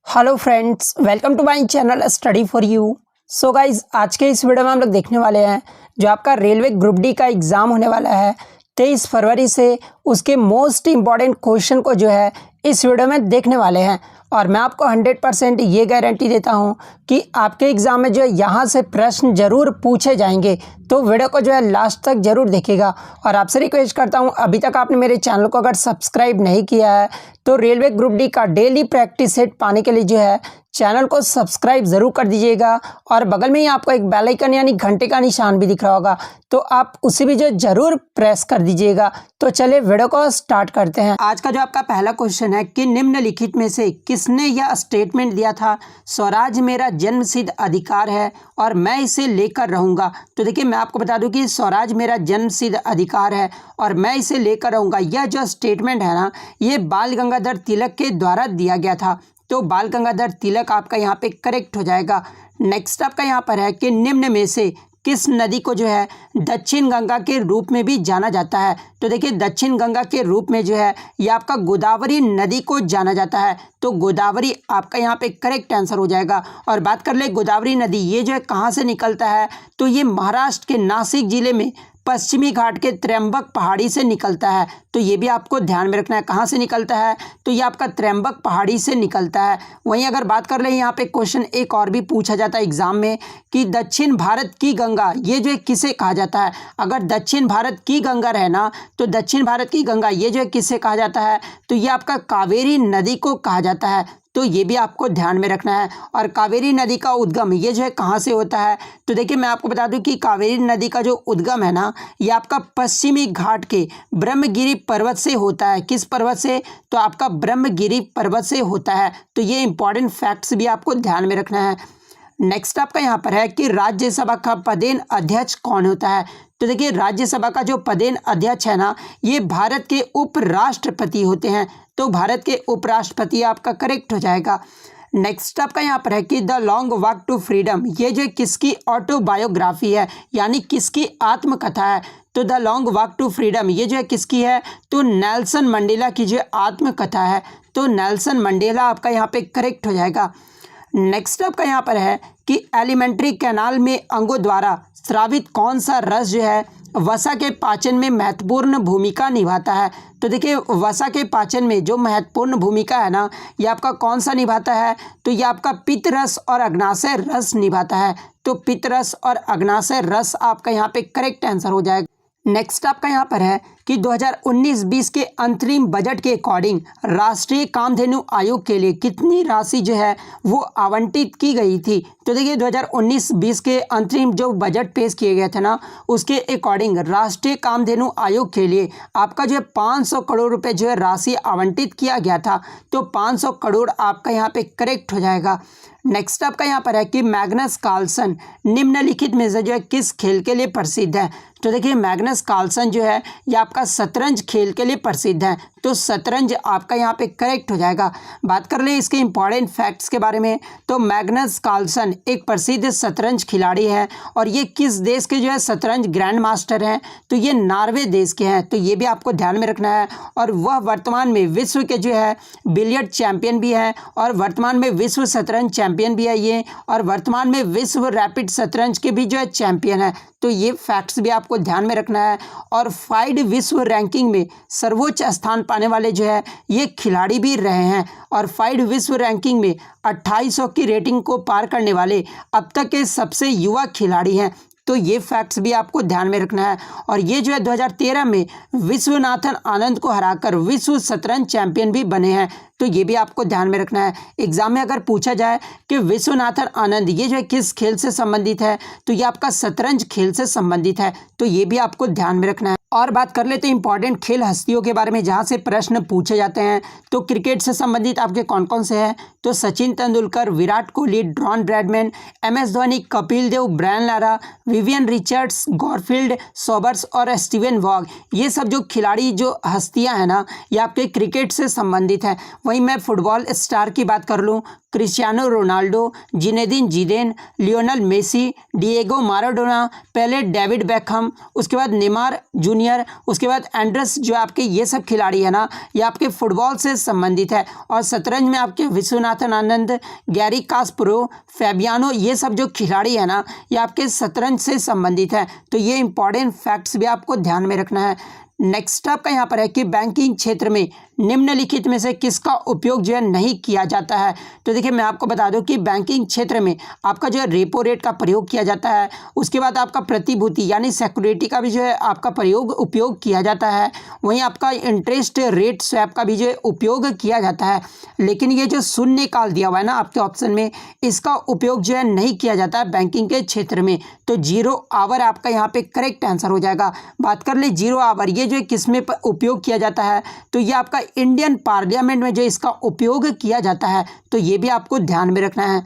Hello friends, welcome to my channel study for you. So guys, आज के इस video में हम लोग देखने वाले हैं जो आपका रेलवे ग्रुप डी का एग्ज़ाम होने वाला है 23 फरवरी से। उसके मोस्ट इम्पॉर्टेंट क्वेश्चन को जो है इस वीडियो में देखने वाले हैं और मैं आपको 100% ये गारंटी देता हूँ कि आपके एग्ज़ाम में जो है यहाँ से प्रश्न ज़रूर पूछे जाएंगे। तो वीडियो को जो है लास्ट तक ज़रूर देखिएगा और आपसे रिक्वेस्ट करता हूँ, अभी तक आपने मेरे चैनल को अगर सब्सक्राइब नहीं किया है तो रेलवे ग्रुप डी का डेली प्रैक्टिस सेट पाने के लिए जो है चैनल को सब्सक्राइब ज़रूर कर दीजिएगा और बगल में ही आपको एक बेल आइकन यानी घंटे का निशान भी दिख रहा होगा, तो आप उसे भी जो ज़रूर प्रेस कर दीजिएगा। तो चलिए वीडियो को स्टार्ट करते हैं। आज का जो आपका पहला क्वेश्चन है कि निम्नलिखित में से किसने यह स्टेटमेंट दिया था, स्वराज मेरा जन्मसिद्ध अधिकार है और मैं इसे लेकर रहूँगा। तो देखिए, मैं आपको बता दूं कि स्वराज मेरा जन्मसिद्ध अधिकार है और मैं इसे लेकर रहूँगा, यह जो स्टेटमेंट है ना, ये बाल गंगाधर तिलक के द्वारा दिया गया था। तो बाल गंगाधर तिलक आपका यहाँ पे करेक्ट हो जाएगा। नेक्स्ट आपका यहाँ पर है कि निम्न में से किस नदी को जो है दक्षिण गंगा के रूप में भी जाना जाता है। तो देखिए, दक्षिण गंगा के रूप में जो है ये आपका गोदावरी नदी को जाना जाता है। तो गोदावरी आपका यहाँ पे करेक्ट आंसर हो जाएगा। और बात कर ले गोदावरी नदी ये जो है कहाँ से निकलता है, तो ये महाराष्ट्र के नासिक जिले में पश्चिमी घाट के त्र्यंबक पहाड़ी से निकलता है। तो ये भी आपको ध्यान में रखना है, कहाँ से निकलता है, तो ये आपका त्र्यंबक पहाड़ी से निकलता है। वहीं अगर बात कर ले यहाँ पे क्वेश्चन एक और भी पूछा जाता है एग्जाम में कि दक्षिण भारत की गंगा ये जो है किसे कहा जाता है। अगर दक्षिण भारत की गंगा है ना, तो दक्षिण भारत की गंगा ये जो है किसे कहा जाता है, तो ये आपका कावेरी नदी को कहा जाता है। तो ये भी आपको ध्यान में रखना है। और कावेरी नदी का उद्गम ये जो है कहाँ से होता है, तो देखिए मैं आपको बता दूं कि कावेरी नदी का जो उद्गम है ना, ये आपका पश्चिमी घाट के ब्रह्मगिरी पर्वत से होता है। किस पर्वत से, तो आपका ब्रह्मगिरी पर्वत से होता है। तो ये इंपॉर्टेंट फैक्ट्स भी आपको ध्यान में रखना है। नेक्स्ट आपका यहाँ पर है कि राज्यसभा का पदेन अध्यक्ष कौन होता है। तो देखिए, राज्यसभा का जो पदेन अध्यक्ष है ना, ये भारत के उपराष्ट्रपति होते हैं। तो भारत के उपराष्ट्रपति आपका करेक्ट हो जाएगा। नेक्स्ट आपका यहाँ पर है कि the long walk to freedom ये जो किसकी ऑटोबायोग्राफी है, यानी किसकी आत्मकथा है। तो the long walk to freedom ये जो है किसकी है, तो नेल्सन मंडेला की जो आत्मकथा है। तो नेल्सन मंडेला आपका यहाँ पे करेक्ट हो जाएगा। नेक्स्ट आपका यहाँ पर है कि एलिमेंट्री कैनाल में अंगों द्वारा स्रावित कौन सा रस जो है वसा के पाचन में महत्वपूर्ण भूमिका निभाता है। तो देखिए, वसा के पाचन में जो महत्वपूर्ण भूमिका है ना, ये आपका कौन सा निभाता है, तो ये आपका पित्त रस और अग्नाशय रस निभाता है। तो पित्त रस और अग्नाशय रस आपका यहाँ पे करेक्ट आंसर हो जाएगा। नेक्स्ट आपका यहाँ पर है कि 2019-20 के अंतरिम बजट के अकॉर्डिंग राष्ट्रीय कामधेनु आयोग के लिए कितनी राशि जो है वो आवंटित की गई थी। तो देखिए, 2019-20 के अंतरिम जो बजट पेश किए गए थे ना, उसके अकॉर्डिंग राष्ट्रीय कामधेनु आयोग के लिए आपका जो है 500 करोड़ रुपए जो है राशि आवंटित किया गया था। तो 500 करोड़ आपका यहाँ पे करेक्ट हो जाएगा। नेक्स्ट आपका यहाँ पर है कि मैग्नस कार्लसन निम्नलिखित में से जो है किस खेल के लिए प्रसिद्ध है। तो देखिए, मैग्नस कार्लसन जो है ये आपका शतरंज खेल के लिए प्रसिद्ध है। तो शतरंज आपका यहाँ पे करेक्ट हो जाएगा। बात कर ले इसके इंपॉर्टेंट फैक्ट्स के बारे में, तो मैग्नस कार्लसन एक प्रसिद्ध शतरंज खिलाड़ी है और ये किस देश के जो है शतरंज ग्रैंड मास्टर हैं, तो ये नॉर्वे देश के हैं। तो ये भी आपको ध्यान में रखना है। और वह वर्तमान में विश्व के जो है बिलियर्ड चैंपियन भी हैं और वर्तमान में विश्व शतरंज चैंपियन भी है ये, और वर्तमान में विश्व रैपिड शतरंज के भी जो है चैंपियन है। तो ये फैक्ट्स भी आपको ध्यान में रखना है। और फाइड विश्व रैंकिंग में सर्वोच्च स्थान पाने वाले जो है ये खिलाड़ी भी रहे हैं और फाइड विश्व रैंकिंग में 2800 की रेटिंग को पार करने वाले अब तक के सबसे युवा खिलाड़ी हैं। तो ये फैक्ट्स भी आपको ध्यान में रखना है। और ये जो है 2013 में विश्वनाथन आनंद को हराकर विश्व शतरंज चैंपियन भी बने हैं। तो ये भी आपको ध्यान में रखना है। एग्जाम में अगर पूछा जाए कि विश्वनाथन आनंद ये जो है किस खेल से संबंधित है, तो ये आपका शतरंज खेल से संबंधित है। तो ये भी आपको ध्यान में रखना है। और बात कर लेते हैं इंपॉर्टेंट खेल हस्तियों के बारे में जहां से प्रश्न पूछे जाते हैं। तो क्रिकेट से संबंधित आपके कौन कौन से हैं, तो Sachin Tendulkar, Virat Kohli, Don Bradman, MS Dhoni, Kapil Dev, Brian Lara, Vivian Richards, Garfield Sobers और स्टीवन वॉग, ये सब जो खिलाड़ी जो हस्तियां हैं ना, ये आपके क्रिकेट से संबंधित हैं। वहीं मैं फुटबॉल स्टार की बात कर लूँ, Cristiano Ronaldo, Zinedine Zidane, Lionel Messi, Diego Maradona, पहले डेविड बेकहम, उसके बाद नेमार जूनियर, उसके बाद एंड्रेस, जो आपके ये सब खिलाड़ी है ना, ये आपके फुटबॉल से संबंधित है। और शतरंज में आपके विश्वनाथन आनंद, गैरी कास्परो, फैबियानो, ये सब जो खिलाड़ी है ना, ये आपके शतरंज से संबंधित है। तो ये इंपॉर्टेंट फैक्ट्स भी आपको ध्यान में रखना है। नेक्स्ट आपका यहाँ पर है कि बैंकिंग क्षेत्र में निम्नलिखित में से किसका उपयोग जो है नहीं किया जाता है। तो देखिए मैं आपको बता दूं कि बैंकिंग क्षेत्र में आपका जो है रेपो रेट का प्रयोग किया जाता है, उसके बाद आपका प्रतिभूति यानी सिक्योरिटी का भी जो है आपका उपयोग किया जाता है, वहीं आपका इंटरेस्ट रेट स्वैप का भी जो है उपयोग किया जाता है। लेकिन ये जो शून्य काल दिया हुआ है ना आपके ऑप्शन में, इसका उपयोग जो है नहीं किया जाता है बैंकिंग के क्षेत्र में। तो 0 आवर आपका यहाँ पे करेक्ट आंसर हो जाएगा। बात कर ले 0 आवर, ये जो है किस में उपयोग किया जाता है, तो ये आपका इंडियन पार्लियामेंट में जो इसका उपयोग किया जाता है। तो ये भी आपको ध्यान में रखना है।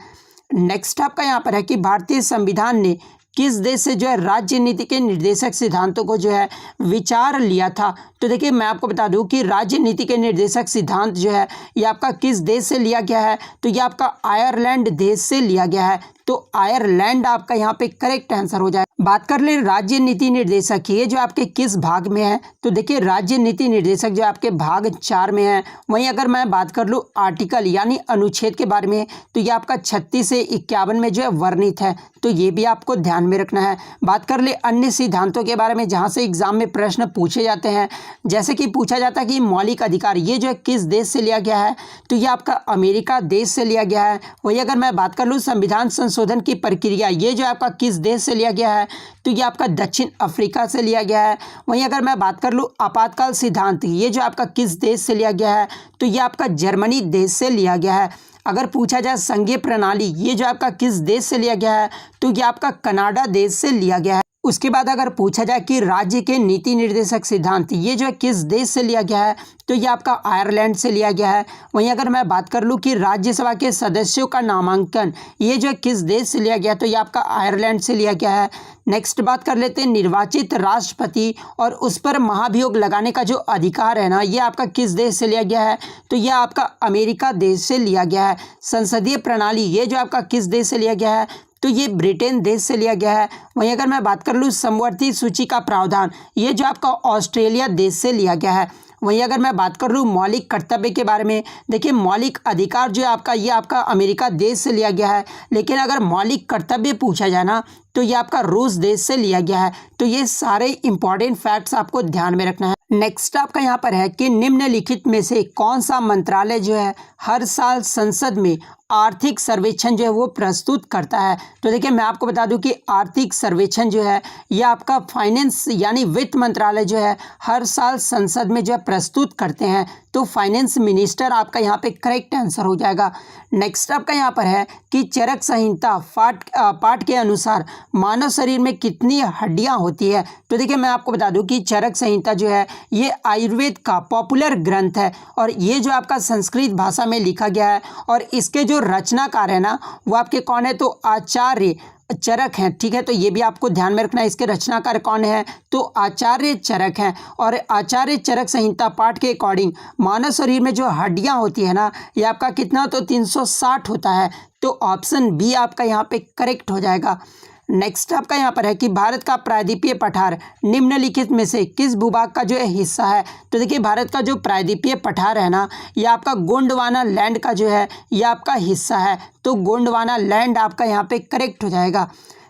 नेक्स्ट आपका यहाँ पर है कि भारतीय संविधान ने किस देश से जो है राज्य नीति के निर्देशक सिद्धांतों को जो है विचार लिया था। तो देखिए मैं आपको बता दूं कि राज्य नीति के निर्देशक सिद्धांत जो है ये आपका किस देश से लिया गया है, तो ये आपका आयरलैंड देश से लिया गया है। तो आयरलैंड आपका यहाँ पे करेक्ट आंसर हो जाए। बात कर ले राज्य नीति निर्देशक, ये जो आपके किस भाग में है, तो देखिए राज्य नीति निर्देशक जो आपके भाग 4 में है। वहीं अगर मैं बात कर लूँ आर्टिकल यानी अनुच्छेद के बारे में, तो ये आपका 36 से 51 में जो है वर्णित है। तो ये भी आपको ध्यान में रखना है। बात कर ले अन्य सिद्धांतों के बारे में जहाँ से एग्जाम में प्रश्न पूछे जाते हैं, जैसे कि पूछा जाता है कि मौलिक अधिकार ये जो है किस देश से लिया गया है, तो ये आपका अमेरिका देश से लिया गया है। वही अगर मैं बात कर लूँ संविधान संशोधन की प्रक्रिया, ये जो आपका किस देश से लिया गया है, तो ये आपका दक्षिण अफ्रीका से लिया गया है। वहीं अगर मैं बात कर लूँ आपातकाल सिद्धांत, ये जो आपका किस देश से लिया गया है, तो ये आपका जर्मनी देश से लिया गया है। अगर पूछा जाए संघीय प्रणाली, ये जो आपका किस देश से लिया गया है, तो ये आपका कनाडा देश से लिया गया है। उसके बाद अगर पूछा जाए कि राज्य के नीति निर्देशक सिद्धांत, ये जो है किस देश से लिया गया है, तो ये आपका आयरलैंड से लिया गया है। वहीं अगर मैं बात कर लूँ कि राज्यसभा के सदस्यों का नामांकन, ये जो है किस देश से लिया गया, तो ये आपका आयरलैंड से लिया गया है। नेक्स्ट बात कर लेते हैं निर्वाचित राष्ट्रपति और उस पर महाभियोग लगाने का जो अधिकार है ना, ये आपका किस देश से लिया गया है, तो यह आपका अमेरिका देश से लिया गया है। संसदीय प्रणाली, ये जो आपका किस देश से लिया गया है, तो ये ब्रिटेन देश से लिया गया है। वहीं अगर मैं बात कर लूँ समवर्ती सूची का प्रावधान, ये जो आपका ऑस्ट्रेलिया देश से लिया गया है। वहीं अगर मैं बात कर लूँ मौलिक कर्तव्य के बारे में, देखिए मौलिक अधिकार जो है आपका, ये आपका अमेरिका देश से लिया गया है। लेकिन अगर मौलिक कर्तव्य पूछा जाए ना, तो ये आपका रूस देश से लिया गया है। तो ये सारे इंपॉर्टेंट फैक्ट्स आपको ध्यान में रखना है। नेक्स्ट आपका यहाँ पर है कि निम्नलिखित में से कौन सा मंत्रालय जो है हर साल संसद में आर्थिक सर्वेक्षण जो है वो प्रस्तुत करता है। तो देखिए मैं आपको बता दूं कि आर्थिक सर्वेक्षण जो है ये आपका फाइनेंस यानी वित्त मंत्रालय जो है हर साल संसद में जो है प्रस्तुत करते हैं। तो फाइनेंस मिनिस्टर आपका यहाँ पे करेक्ट आंसर हो जाएगा। नेक्स्ट आपका यहाँ पर है कि चरक संहिता पाठ के अनुसार मानव शरीर में कितनी हड्डियाँ होती है। तो देखिए मैं आपको बता दूं कि चरक संहिता जो है ये आयुर्वेद का पॉपुलर ग्रंथ है और ये जो आपका संस्कृत भाषा में लिखा गया है और इसके जो रचनाकार है ना वो आपके कौन है, तो आचार्य चरक हैं। ठीक है, तो ये भी आपको ध्यान में रखना है। इसके रचनाकार कौन है, तो आचार्य चरक हैं। और आचार्य चरक संहिता पाठ के अकॉर्डिंग मानव शरीर में जो हड्डियां होती है ना ये आपका कितना, तो 360 होता है। तो ऑप्शन बी आपका यहाँ पे करेक्ट हो जाएगा। नेक्स्ट आपका यहाँ पर है कि भारत का प्रायद्वीपीय पठार निम्नलिखित में से किस भूभाग का जो है हिस्सा है। तो देखिए भारत का जो प्रायद्वीपीय पठार है ना ये आपका गोंडवाना लैंड का जो है ये आपका हिस्सा है। तो गोंडवाना लैंड आपका यहाँ पे करेक्ट हो जाएगा।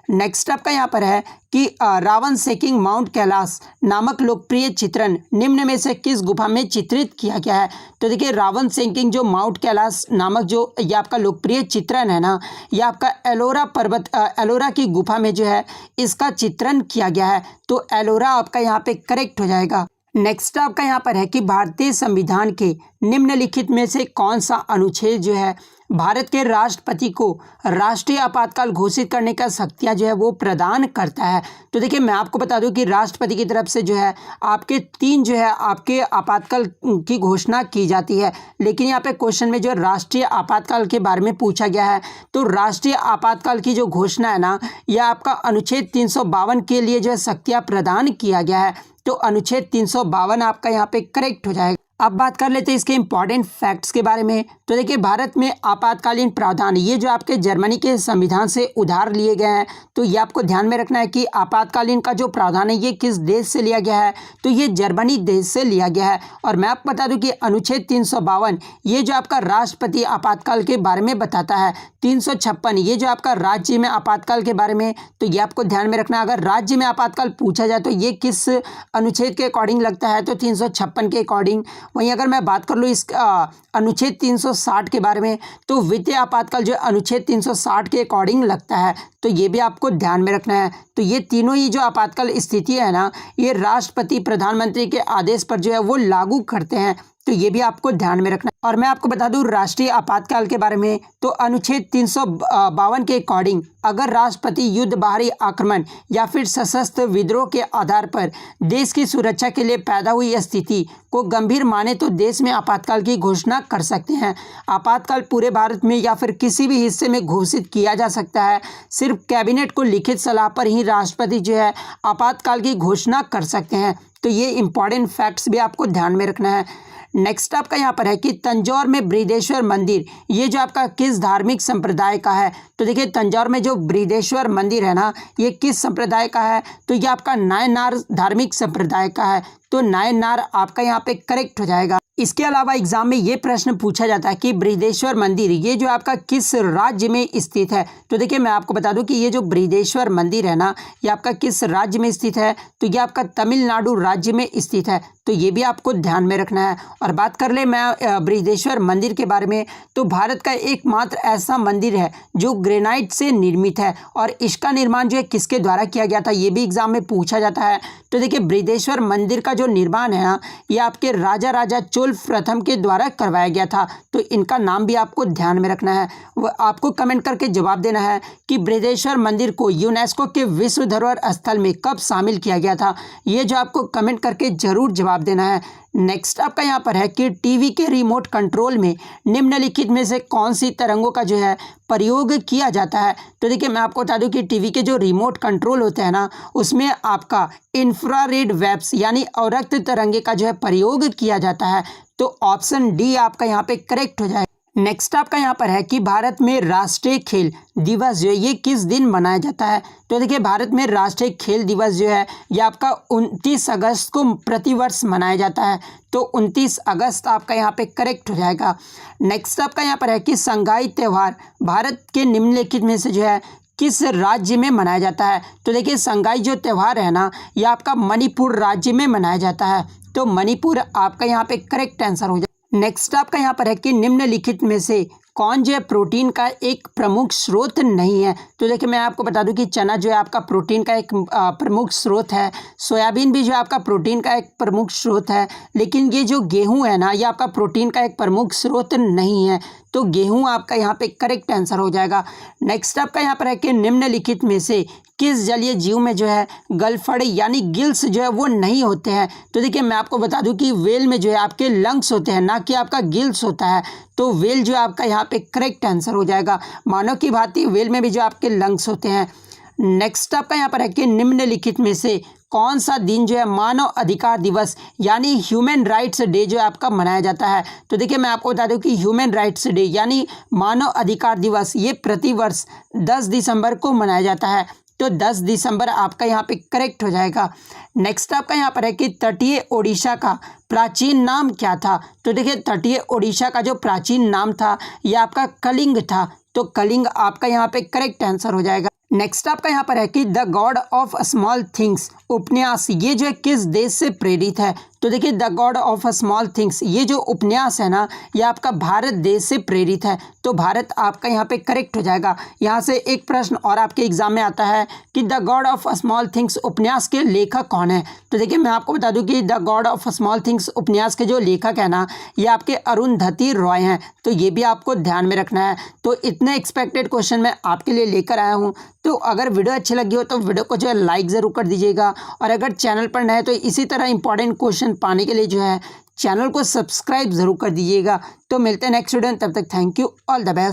नेक्स्ट आपका यहाँ पर है कि रावण सेकिंग माउंट कैलाश नामक लोकप्रिय चित्रण निम्न में से किस गुफा में चित्रित किया गया है। तो देखिए रावण सेकिंग जो माउंट कैलाश नामक जो ये आपका लोकप्रिय चित्रण है ना ये आपका एलोरा पर्वत एलोरा की गुफा में जो है इसका चित्रण किया गया है। तो एलोरा आपका यहाँ पे करेक्ट हो जाएगा। नेक्स्ट आपका यहाँ पर है कि भारतीय संविधान के निम्नलिखित में से कौन सा अनुच्छेद जो है भारत के राष्ट्रपति को राष्ट्रीय आपातकाल घोषित करने का शक्तियाँ जो है वो प्रदान करता है। तो देखिए मैं आपको बता दूं कि राष्ट्रपति की तरफ से जो है आपके 3 जो है आपके आपातकाल की घोषणा की जाती है। लेकिन यहाँ पे क्वेश्चन में जो राष्ट्रीय आपातकाल के बारे में पूछा गया है तो राष्ट्रीय आपातकाल की जो घोषणा है ना यह आपका अनुच्छेद 352 के लिए जो है शक्तियाँ प्रदान किया गया है। तो अनुच्छेद 352 आपका यहाँ पे करेक्ट हो जाएगा। अब बात कर लेते हैं इसके इंपॉर्टेंट फैक्ट्स के बारे में। तो देखिए, भारत में आपातकालीन प्रावधान ये जो आपके जर्मनी के संविधान से उधार लिए गए हैं। तो ये आपको ध्यान में रखना है कि आपातकालीन का जो प्रावधान है ये किस देश से लिया गया है, तो ये जर्मनी देश से लिया गया है। और मैं आपको बता दूं कि अनुच्छेद 352 ये जो आपका राष्ट्रपति आपातकाल के बारे में बताता है। 356 ये जो आपका राज्य में आपातकाल के बारे में, तो ये आपको ध्यान में रखना है। अगर राज्य में आपातकाल पूछा जाए तो ये किस अनुच्छेद के अकॉर्डिंग लगता है, तो 356 के अकॉर्डिंग। वहीं अगर मैं बात कर लूँ इस अनुच्छेद 360 के बारे में, तो वित्तीय आपातकाल जो अनुच्छेद 360 के अकॉर्डिंग लगता है। तो ये भी आपको ध्यान में रखना है। तो ये तीनों ही जो आपातकाल स्थिति है ना, ये राष्ट्रपति प्रधानमंत्री के आदेश पर जो है वो लागू करते हैं। तो ये भी आपको ध्यान में रखना है। और मैं आपको बता दूं राष्ट्रीय आपातकाल के बारे में, तो अनुच्छेद 352 के अकॉर्डिंग अगर राष्ट्रपति युद्ध, बाहरी आक्रमण या फिर सशस्त्र विद्रोह के आधार पर देश की सुरक्षा के लिए पैदा हुई स्थिति को गंभीर माने तो देश में आपातकाल की घोषणा कर सकते हैं। आपातकाल पूरे भारत में या फिर किसी भी हिस्से में घोषित किया जा सकता है। सिर्फ कैबिनेट को लिखित सलाह पर ही राष्ट्रपति जो है आपातकाल की घोषणा कर सकते हैं। तो ये इंपॉर्टेंट फैक्ट्स भी आपको ध्यान में रखना है। नेक्स्ट आपका यहाँ पर है कि तंजौर में बृहदेश्वर मंदिर ये जो आपका किस धार्मिक संप्रदाय का है। तो देखिए, तंजौर में जो बृहदेश्वर मंदिर है ना, ये किस संप्रदाय का है, तो ये आपका नायनार धार्मिक संप्रदाय का है। तो नायनार आपका यहाँ पे करेक्ट हो जाएगा। इसके अलावा एग्जाम में ये प्रश्न पूछा जाता है कि बृहदेश्वर मंदिर ये जो आपका किस राज्य में स्थित है। तो देखिए, मैं आपको बता दूं कि ये जो बृहदेश्वर मंदिर है ना, ये आपका किस राज्य में स्थित है, तो ये आपका तमिलनाडु राज्य में स्थित है। तो ये भी आपको ध्यान में रखना है। और बात कर ले मैं बृहदेश्वर मंदिर के बारे में, तो भारत का एकमात्र ऐसा मंदिर है जो ग्रेनाइट से निर्मित है। और इसका निर्माण जो है किसके द्वारा किया गया था, ये भी एग्जाम में पूछा जाता है। तो देखिए, बृहदेश्वर मंदिर का जो निर्माण है ना, ये आपके राजा चोल प्रथम के द्वारा करवाया गया था। तो इनका नाम भी आपको ध्यान में रखना है। वो आपको कमेंट करके जवाब देना है कि बृहदेश्वर मंदिर को यूनेस्को के विश्व धरोहर स्थल में कब शामिल किया गया था। ये जो आपको कमेंट करके जरूर जवाब देना है। नेक्स्ट आपका यहाँ पर है कि टीवी के रिमोट कंट्रोल में निम्नलिखित में से कौन सी तरंगों का जो है प्रयोग किया जाता है। तो देखिए, मैं आपको बता दूं कि टीवी के जो रिमोट कंट्रोल होते हैं ना, उसमें आपका इंफ्रारेड वेव्स यानी अवरक्त तरंगे का जो है प्रयोग किया जाता है। तो ऑप्शन डी आपका यहाँ पे करेक्ट हो जाए। नेक्स्ट आपका यहाँ पर है कि भारत में राष्ट्रीय खेल दिवस जो है ये किस दिन मनाया जाता है। तो देखिए, भारत में राष्ट्रीय खेल दिवस जो है ये आपका 29 अगस्त को प्रतिवर्ष मनाया जाता है। तो 29 अगस्त आपका यहाँ पे करेक्ट हो जाएगा। नेक्स्ट आपका यहाँ पर है कि संगाई त्यौहार भारत के निम्नलिखित में से जो है किस राज्य में मनाया जाता है। तो देखिए, संगाई जो त्यौहार है ना, ये आपका मणिपुर राज्य में मनाया जाता है। तो मणिपुर आपका यहाँ पे करेक्ट आंसर हो जाए। नेक्स्ट आपका यहाँ पर है कि निम्नलिखित में से कौन जो है प्रोटीन का एक प्रमुख स्रोत नहीं है। तो देखिए, मैं आपको बता दूं कि चना जो है आपका प्रोटीन का एक प्रमुख स्रोत है। सोयाबीन भी जो है आपका प्रोटीन का एक प्रमुख स्रोत है। लेकिन ये जो गेहूं है ना, ये आपका प्रोटीन का एक प्रमुख स्रोत नहीं है। तो गेहूं आपका यहाँ पे करेक्ट आंसर हो जाएगा। नेक्स्ट आपका यहाँ पर है कि निम्नलिखित में से किस जलीय जीव में जो है गलफड़े यानी गिल्स जो है वो नहीं होते हैं। तो देखिए, मैं आपको बता दूं कि वेल में जो है आपके लंग्स होते हैं, ना कि आपका गिल्स होता है। तो वेल जो है आपका यहाँ पे करेक्ट आंसर हो जाएगा। मानव की भांति वेल में भी जो आपके लंग्स होते हैं। नेक्स्ट आपका यहाँ पर है कि निम्नलिखित में से कौन सा दिन जो है मानव अधिकार दिवस यानी ह्यूमन राइट्स डे जो है आपका मनाया जाता है। तो देखिए, मैं आपको बता दूं कि ह्यूमन राइट्स डे यानी मानव अधिकार दिवस ये प्रतिवर्ष 10 दिसंबर को मनाया जाता है। तो 10 दिसंबर आपका यहाँ पे करेक्ट हो जाएगा। नेक्स्ट आपका यहाँ पर है कि तटीय ओडिशा का प्राचीन नाम क्या था। तो देखिए, तटीय ओडिशा का जो प्राचीन नाम था यह आपका कलिंग था। तो कलिंग आपका यहाँ पे करेक्ट आंसर हो जाएगा। नेक्स्ट आपका यहाँ पर है कि the God of small things उपन्यास ये जो है किस देश से प्रेरित है। तो देखिए, the God of small things ये जो उपन्यास है ना, ये आपका भारत देश से प्रेरित है। तो भारत आपका यहाँ पे करेक्ट हो जाएगा। यहाँ से एक प्रश्न और आपके एग्जाम में आता है कि the God of small things उपन्यास के लेखक कौन है। तो देखिए, मैं आपको बता दूं कि the God of small things उपन्यास के जो लेखक है ना, ये आपके अरुंधति रॉय हैं। तो ये भी आपको ध्यान में रखना है। तो इतने एक्सपेक्टेड क्वेश्चन मैं आपके लिए लेकर आया हूँ। तो अगर वीडियो अच्छी लगी हो तो वीडियो को जो है लाइक ज़रूर कर दीजिएगा। और अगर चैनल पर नए हैं तो इसी तरह इंपॉर्टेंट क्वेश्चन पाने के लिए जो है चैनल को सब्सक्राइब ज़रूर कर दीजिएगा। तो मिलते हैं नेक्स्ट वीडियो में, तब तक thank you, all the best.